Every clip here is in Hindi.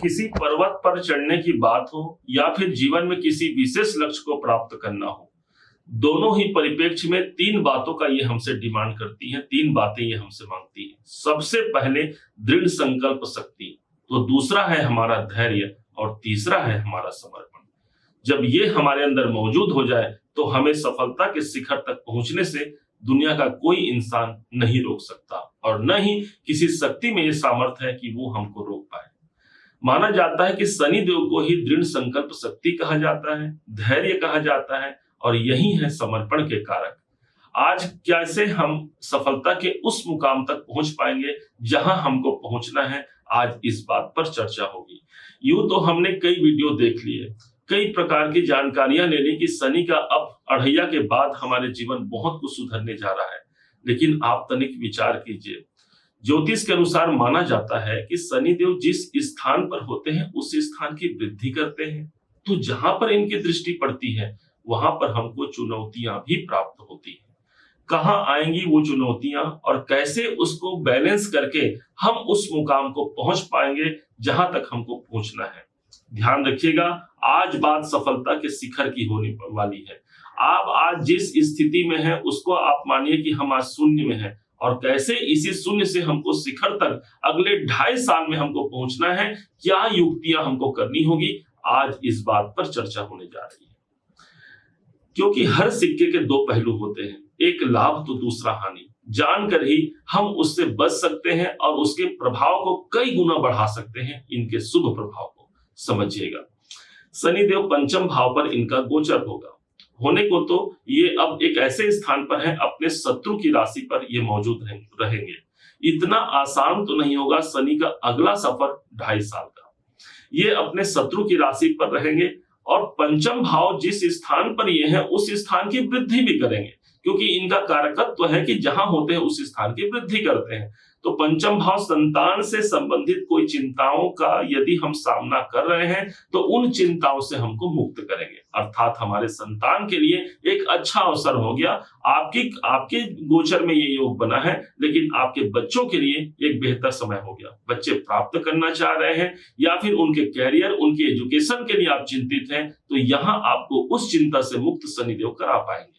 किसी पर्वत पर चढ़ने की बात हो या फिर जीवन में किसी विशेष लक्ष्य को प्राप्त करना हो, दोनों ही परिप्रेक्ष्य में तीन बातों का ये हमसे डिमांड करती हैं, तीन बातें ये हमसे मांगती हैं। सबसे पहले दृढ़ संकल्प शक्ति, तो दूसरा है हमारा धैर्य और तीसरा है हमारा समर्पण। जब ये हमारे अंदर मौजूद हो जाए तो हमें सफलता के शिखर तक पहुंचने से दुनिया का कोई इंसान नहीं रोक सकता और न ही किसी शक्ति में ये सामर्थ्य है कि वो हमको रोक पाए। माना जाता है कि शनिदेव को ही दृढ़ संकल्प शक्ति कहा जाता है, धैर्य कहा जाता है और यही है समर्पण के कारक। आज कैसे हम सफलता के उस मुकाम तक पहुंच पाएंगे जहां हमको पहुंचना है, आज इस बात पर चर्चा होगी। यूं तो हमने कई वीडियो देख लिए, कई प्रकार की जानकारियां ले ली कि शनि का अब अढ़ैया के बाद हमारे जीवन बहुत कुछ सुधरने जा रहा है, लेकिन आप तनिक विचार कीजिए। ज्योतिष के अनुसार माना जाता है कि शनिदेव जिस स्थान पर होते हैं उस स्थान की वृद्धि करते हैं, तो जहां पर इनकी दृष्टि पड़ती है वहां पर हमको चुनौतियां भी प्राप्त होती हैं। कहाँ आएंगी वो चुनौतियां और कैसे उसको बैलेंस करके हम उस मुकाम को पहुंच पाएंगे जहां तक हमको पहुंचना है। ध्यान रखिएगा, आज बात सफलता के शिखर की होने वाली है। आप आज जिस स्थिति में हैं उसको आप मानिए कि हम आज शून्य में हैं और कैसे इसी शून्य से हमको शिखर तक अगले 2.5 साल में हमको पहुंचना है, क्या युक्तियां हमको करनी होगी, आज इस बात पर चर्चा होने जा रही है। क्योंकि हर सिक्के के दो पहलू होते हैं, एक लाभ तो दूसरा हानि। जानकर ही हम उससे बच सकते हैं और उसके प्रभाव को कई गुना बढ़ा सकते हैं। इनके शुभ प्रभाव को समझिएगा। शनिदेव पंचम भाव पर इनका गोचर होगा। होने को तो ये अब एक ऐसे स्थान पर है, अपने शत्रु की राशि पर ये मौजूद रहेंगे। इतना आसान तो नहीं होगा शनि का अगला सफर 2.5 साल का। ये अपने शत्रु की राशि पर रहेंगे और पंचम भाव जिस स्थान पर ये है उस स्थान की वृद्धि भी करेंगे, क्योंकि इनका कारकत्व है कि जहां होते हैं उस स्थान की वृद्धि करते हैं। तो पंचम भाव संतान से संबंधित कोई चिंताओं का यदि हम सामना कर रहे हैं तो उन चिंताओं से हमको मुक्त करेंगे, अर्थात हमारे संतान के लिए एक अच्छा अवसर हो गया। आपके गोचर में ये योग बना है, लेकिन आपके बच्चों के लिए एक बेहतर समय हो गया। बच्चे प्राप्त करना चाह रहे हैं या फिर उनके कैरियर, उनके एजुकेशन के लिए आप चिंतित हैं, तो यहाँ आपको उस चिंता से मुक्त शनिदेव करा पाएंगे।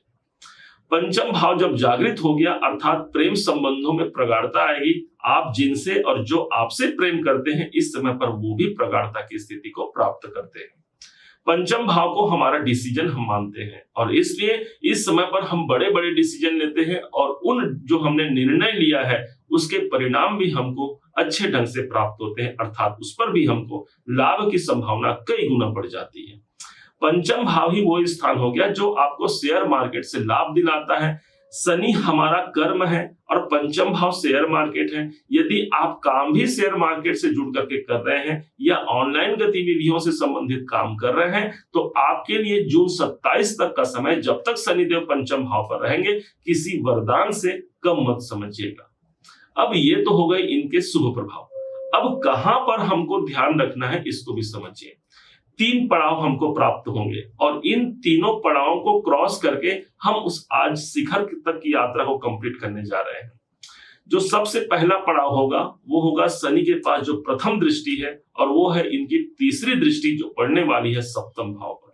पंचम भाव जब जागृत हो गया, अर्थात प्रेम संबंधों में प्रगाढ़ता आएगी। आप जिनसे और जो आपसे प्रेम करते हैं इस समय पर वो भी प्रगाढ़ता की स्थिति को प्राप्त करते हैं। पंचम भाव को हमारा डिसीजन हम मानते हैं और इसलिए इस समय पर हम बड़े बड़े डिसीजन लेते हैं और उन जो हमने निर्णय लिया है उसके परिणाम भी हमको अच्छे ढंग से प्राप्त होते हैं, अर्थात उस पर भी हमको लाभ की संभावना कई गुना बढ़ जाती है। पंचम भाव ही वो स्थान हो गया जो आपको शेयर मार्केट से लाभ दिलाता है। शनि हमारा कर्म है और पंचम भाव शेयर मार्केट है। यदि आप काम भी शेयर मार्केट से जुड़ करके कर रहे हैं या ऑनलाइन गतिविधियों से संबंधित काम कर रहे हैं तो आपके लिए जून 27 तक का समय, जब तक शनिदेव पंचम भाव पर रहेंगे, किसी वरदान से कम मत समझिएगा। अब ये तो हो गए इनके शुभ प्रभाव। अब कहां पर हमको ध्यान रखना है इसको भी समझिए। 3 पड़ाव हमको प्राप्त होंगे और इन तीनों पड़ावों को क्रॉस करके हम उस आज शिखर तक की यात्रा को कंप्लीट करने जा रहे हैं। जो सबसे पहला पड़ाव होगा वो होगा शनि के पास जो प्रथम दृष्टि है और वो है इनकी तीसरी दृष्टि जो पड़ने वाली है सप्तम भाव पर।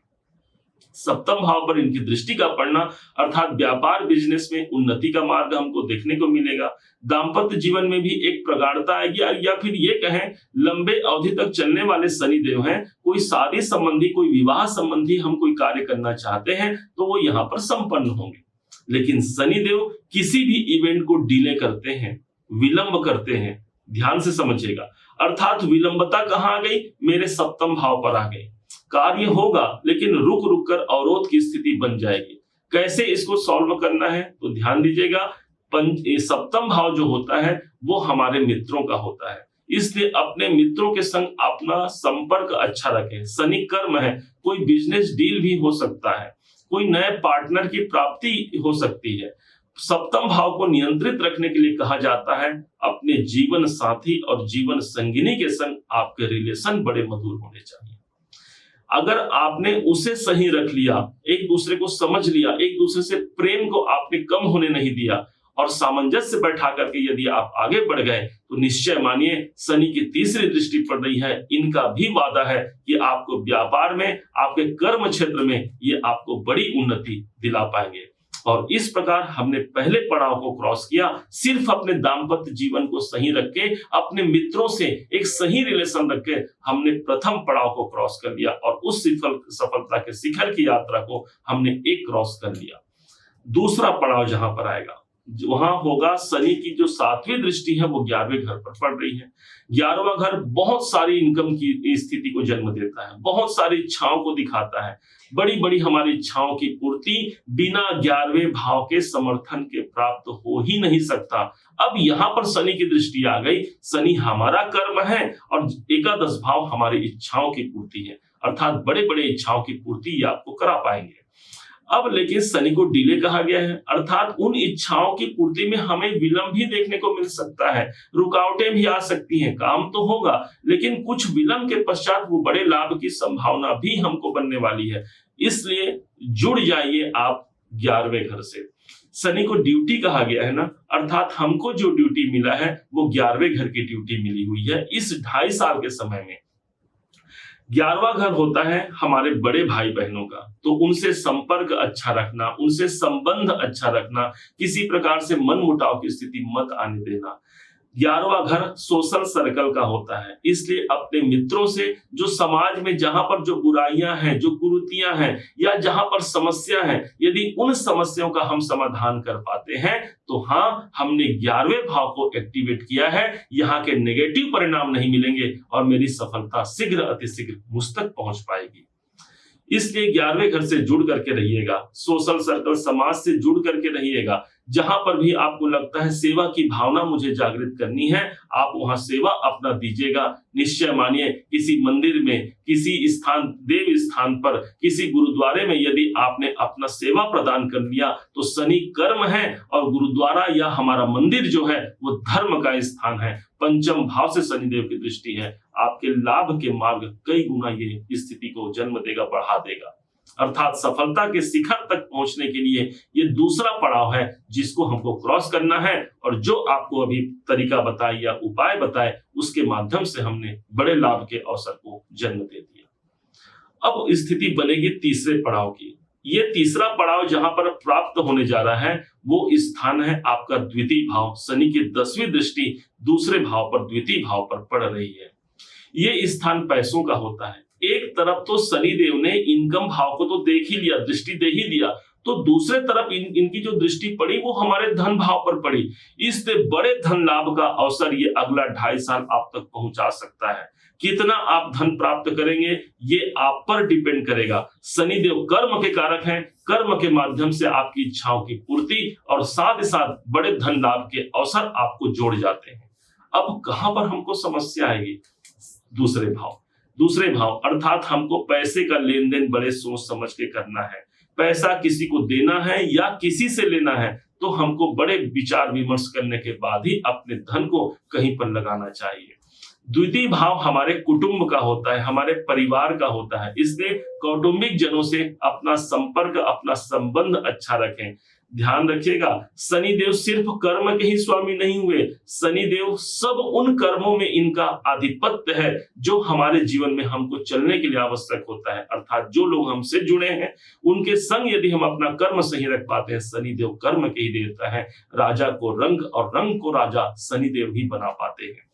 सप्तम भाव पर इनकी दृष्टि का पड़ना अर्थात व्यापार बिजनेस में उन्नति का मार्ग हमको देखने को मिलेगा। दाम्पत्य जीवन में भी एक प्रगाढ़ता आएगी या फिर ये कहें लंबे अवधि तक चलने वाले शनिदेव हैं। कोई शादी संबंधी, कोई विवाह संबंधी हम कोई कार्य करना चाहते हैं तो वो यहाँ पर संपन्न होंगे। लेकिन शनिदेव किसी भी इवेंट को डिले करते हैं, विलंब करते हैं। ध्यान से समझिएगा, अर्थात विलंबता कहाँ आ गई, मेरे सप्तम भाव पर आ गई। कार्य होगा लेकिन रुक रुक कर अवरोध की स्थिति बन जाएगी। कैसे इसको सॉल्व करना है तो ध्यान दीजिएगा। सप्तम भाव जो होता है वो हमारे मित्रों का होता है, इसलिए अपने मित्रों के संग अपना संपर्क अच्छा रखें। शनि कर्म है, कोई बिजनेस डील भी हो सकता है, कोई नए पार्टनर की प्राप्ति हो सकती है। सप्तम भाव को नियंत्रित रखने के लिए कहा जाता है अपने जीवन साथी और जीवन संगिनी के संग आपके रिलेशन बड़े मधुर होने चाहिए। अगर आपने उसे सही रख लिया, एक दूसरे को समझ लिया, एक दूसरे से प्रेम को आपने कम होने नहीं दिया और सामंजस्य बैठा करके यदि आप आगे बढ़ गए तो निश्चय मानिए शनि की तीसरी दृष्टि पड़ रही है, इनका भी वादा है कि आपको व्यापार में, आपके कर्म क्षेत्र में ये आपको बड़ी उन्नति दिला पाएंगे। और इस प्रकार हमने पहले पड़ाव को क्रॉस किया, सिर्फ अपने दाम्पत्य जीवन को सही रख के, अपने मित्रों से एक सही रिलेशन रख के हमने प्रथम पड़ाव को क्रॉस कर लिया और उस सफलता के शिखर की यात्रा को हमने एक क्रॉस कर लिया। दूसरा पड़ाव जहां पर आएगा वहां होगा शनि की जो 7वीं दृष्टि है वो 11वें घर पर पड़ रही है। 11वां घर बहुत सारी इनकम की स्थिति को जन्म देता है, बहुत सारी इच्छाओं को दिखाता है। बड़ी बड़ी हमारी इच्छाओं की पूर्ति बिना 11वें भाव के समर्थन के प्राप्त हो ही नहीं सकता। अब यहाँ पर शनि की दृष्टि आ गई, शनि हमारा कर्म है और एकादश भाव हमारी इच्छाओं की पूर्ति है, अर्थात बड़े बड़े इच्छाओं की पूर्ति ये आपको करा पाएंगे। अब लेकिन शनि को डिले कहा गया है, अर्थात उन इच्छाओं की पूर्ति में हमें विलंब भी देखने को मिल सकता है, रुकावटें भी आ सकती हैं। काम तो होगा लेकिन कुछ विलंब के पश्चात वो बड़े लाभ की संभावना भी हमको बनने वाली है। इसलिए जुड़ जाइए आप 11वें घर से। शनि को ड्यूटी कहा गया है ना, अर्थात हमको जो ड्यूटी मिला है वो 11वें घर की ड्यूटी मिली हुई है इस 2.5 साल के समय में। 11वां घर होता है हमारे बड़े भाई बहनों का, तो उनसे संपर्क अच्छा रखना, उनसे संबंध अच्छा रखना, किसी प्रकार से मन मुटाव की स्थिति मत आने देना। 11वां घर सोशल सर्कल का होता है, इसलिए अपने मित्रों से जो समाज में जहां पर जो बुराइयां हैं, जो कुरीतियां हैं या जहां पर समस्या है, यदि उन समस्याओं का हम समाधान कर पाते हैं तो हाँ, हमने 11वें भाव को एक्टिवेट किया है, यहाँ के नेगेटिव परिणाम नहीं मिलेंगे और मेरी सफलता शीघ्र अतिशीघ्र मुझ तक पहुंच पाएगी। इसलिए 11वें घर से जुड़ करके रहिएगा, सोशल सर्कल समाज से जुड़ करके रहिएगा। जहां पर भी आपको लगता है सेवा की भावना मुझे जागृत करनी है, आप वहां सेवा अपना दीजिएगा। निश्चय मानिए किसी मंदिर में, किसी स्थान, देव स्थान पर, किसी गुरुद्वारे में यदि आपने अपना सेवा प्रदान कर लिया तो शनि कर्म है और गुरुद्वारा या हमारा मंदिर जो है वो धर्म का स्थान है। पंचम भाव से शनिदेव की दृष्टि है, आपके लाभ के मार्ग कई गुना ये स्थिति को जन्म देगा, बढ़ा देगा। अर्थात सफलता के शिखर तक पहुंचने के लिए ये दूसरा पड़ाव है जिसको हमको क्रॉस करना है, और जो आपको अभी तरीका बताए या उपाय बताए उसके माध्यम से हमने बड़े लाभ के अवसर को जन्म दे दिया। अब स्थिति बनेगी तीसरे पड़ाव की। ये तीसरा पड़ाव जहां पर प्राप्त होने जा रहा है वो स्थान है आपका द्वितीय भाव। शनि की 10वीं दृष्टि दूसरे भाव पर, द्वितीय भाव पर पड़ रही है। ये स्थान पैसों का होता है। एक तरफ तो शनिदेव ने इनकम भाव को तो देख ही लिया, दृष्टि दे ही दिया, तो दूसरे तरफ इनकी जो दृष्टि पड़ी वो हमारे धन भाव पर पड़ी। इससे बड़े धन लाभ का अवसर ये अगला 2.5 साल आप तक पहुंचा सकता है। कितना आप धन प्राप्त करेंगे ये आप पर डिपेंड करेगा। शनिदेव कर्म के कारक हैं, कर्म के माध्यम से आपकी इच्छाओं की पूर्ति और साथ ही साथ बड़े धन लाभ के अवसर आपको जोड़ जाते हैं। अब कहां पर हमको समस्या आएगी? दूसरे भाव अर्थात हमको पैसे का लेन देन बड़े सोच समझ के करना है। पैसा किसी को देना है या किसी से लेना है तो हमको बड़े विचार विमर्श करने के बाद ही अपने धन को कहीं पर लगाना चाहिए। द्वितीय भाव हमारे कुटुंब का होता है, हमारे परिवार का होता है, इसलिए कौटुंबिक जनों से अपना संपर्क, अपना संबंध अच्छा रखें। ध्यान रखिएगा, शनिदेव सिर्फ कर्म के ही स्वामी नहीं हुए, शनिदेव सब उन कर्मों में इनका आधिपत्य है जो हमारे जीवन में हमको चलने के लिए आवश्यक होता है। अर्थात जो लोग हमसे जुड़े हैं उनके संग यदि हम अपना कर्म सही रख पाते हैं, शनिदेव कर्म के ही देता है। राजा को रंग और रंग को राजा शनिदेव ही बना पाते हैं।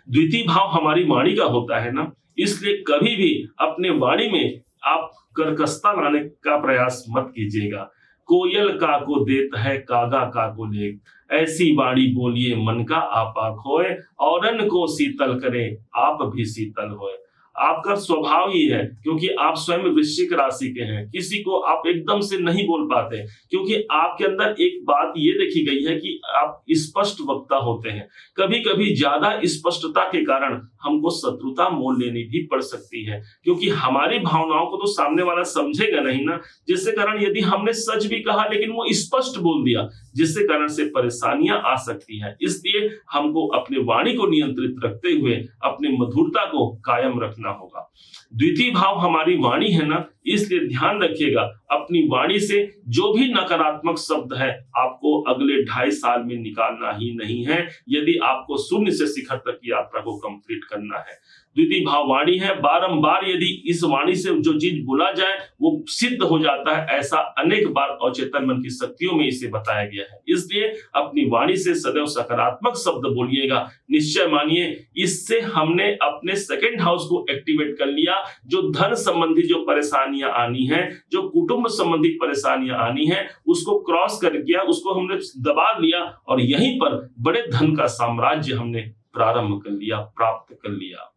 द्वितीय भाव हमारी वाणी का होता है ना, इसलिए कभी भी अपने वाणी में आप कर्कशता लाने का प्रयास मत कीजिएगा। कोयल का को देत है कागा का को लेख, ऐसी वाणी बोलिए मन का आपा खोए, औरन को शीतल करे आप भी शीतल होए। आपका स्वभाव ही है, क्योंकि आप स्वयं वृश्चिक राशि के हैं, किसी को आप एकदम से नहीं बोल पाते, क्योंकि आपके अंदर एक बात ये देखी गई है कि आप स्पष्ट वक्ता होते हैं। कभी कभी ज्यादा स्पष्टता के कारण हमको शत्रुता मोल लेनी भी पड़ सकती है, क्योंकि हमारी भावनाओं को तो सामने वाला समझेगा नहीं ना, जिससे कारण यदि हमने सच भी कहा लेकिन वो स्पष्ट बोल दिया, जिससे कारण से परेशानियां आ सकती हैं। इसलिए हमको अपने वाणी को नियंत्रित रखते हुए अपने मधुरता को कायम रखना होगा। द्वितीय भाव हमारी वाणी है ना, इसलिए ध्यान रखिएगा अपनी वाणी से जो भी नकारात्मक शब्द है आपको अगले 2.5 साल में निकालना ही नहीं है, यदि आपको शून्य से शिखर तक की यात्रा को कंप्लीट करना है। द्वितीय भाव वाणी है, बारंबार यदि इस वाणी से जो चीज बोला जाए वो सिद्ध हो जाता है, ऐसा अनेक बार अवचेतन मन की शक्तियों में इसे बताया गया है। इसलिए अपनी वाणी से सदैव सकारात्मक शब्द बोलिएगा। निश्चय मानिए इससे हमने अपने सेकंड हाउस को एक्टिवेट कर लिया। जो धन संबंधी जो परेशानियां आनी है, जो कुटुंब संबंधी परेशानियां आनी है, उसको क्रॉस कर गया, उसको हमने दबा लिया और यहीं पर बड़े धन का साम्राज्य हमने प्रारंभ कर लिया, प्राप्त कर लिया।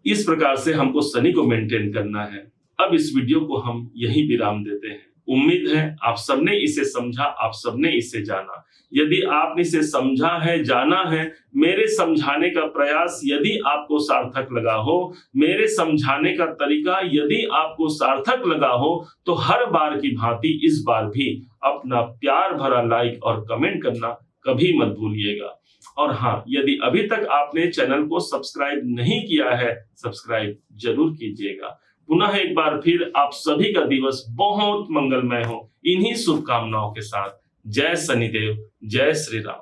इस प्रकार से हमको शनि को मेंटेन करना है। अब इस वीडियो को हम यहीं विराम देते हैं। उम्मीद है आप सबने इसे समझा, आप सबने इसे जाना। यदि आपने इसे समझा है, जाना है, मेरे समझाने का प्रयास यदि आपको सार्थक लगा हो, मेरे समझाने का तरीका यदि आपको सार्थक लगा हो, तो हर बार की भांति इस बार भी अपना प्यार भरा लाइक और कमेंट करना कभी मत भूलिएगा। और हाँ, यदि अभी तक आपने चैनल को सब्सक्राइब नहीं किया है, सब्सक्राइब जरूर कीजिएगा। पुनः एक बार फिर आप सभी का दिवस बहुत मंगलमय हो, इन्हीं शुभकामनाओं के साथ। जय शनिदेव, जय श्री राम।